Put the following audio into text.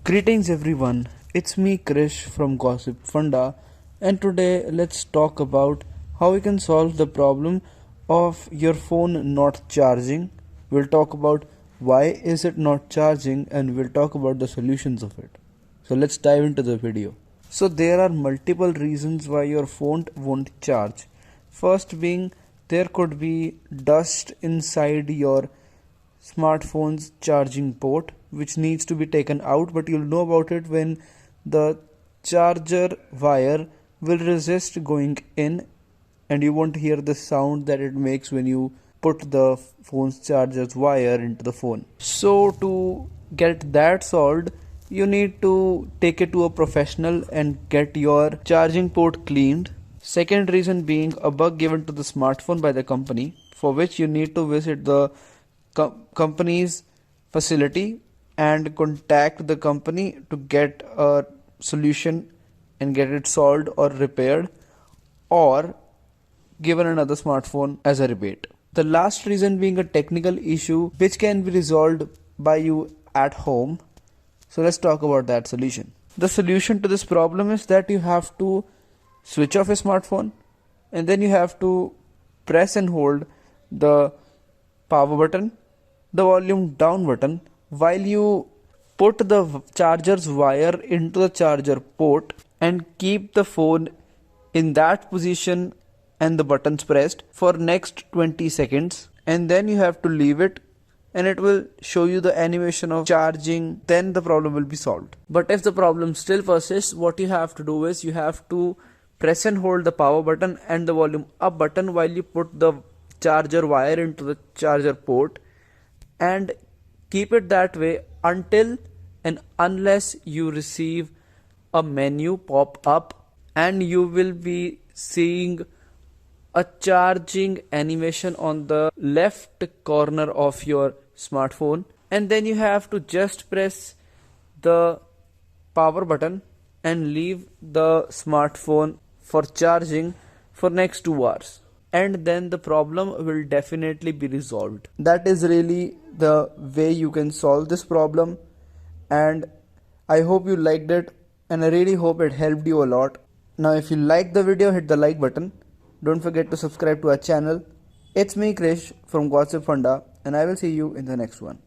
Greetings everyone, it's me Krish from Gossipfunda, and today let's talk about how we can solve the problem of your phone not charging. We'll talk about why is it not charging and we'll talk about the solutions of it. So let's dive into the video. So there are multiple reasons why your phone won't charge. First being there could be dust inside your smartphone's charging port which needs to be taken out, but you'll know about it when the charger wire will resist going in and you won't hear the sound that it makes when you put the phone's charger's wire into the phone. So to get that solved, you need to take it to a professional and get your charging port cleaned. Second reason being a bug given to the smartphone by the company, for which you need to visit the company's facility and contact the company to get a solution and get it solved or repaired or given another smartphone as a rebate. The last reason being a technical issue which can be resolved by you at home. So let's talk about that solution. The solution to this problem is that you have to switch off a smartphone and then you have to press and hold the power button, the volume down button, while you put the charger's wire into the charger port and keep the phone in that position and the buttons pressed for next 20 seconds, and then you have to leave it and it will show you the animation of charging. Then the problem will be solved. But if the problem still persists, what you have to do is you have to press and hold the power button and the volume up button while you put the charger wire into the charger port and keep it that way until and unless you receive a menu pop up and you will be seeing a charging animation on the left corner of your smartphone, and then you have to just press the power button and leave the smartphone for charging for next 2 hours, and then the problem will definitely be resolved. That is really the way you can solve this problem, and I hope you liked it and I really hope it helped you a lot. Now if you liked the video, hit the like button. Don't forget to subscribe to our channel. It's me Krish from Gossipfunda and I will see you in the next one.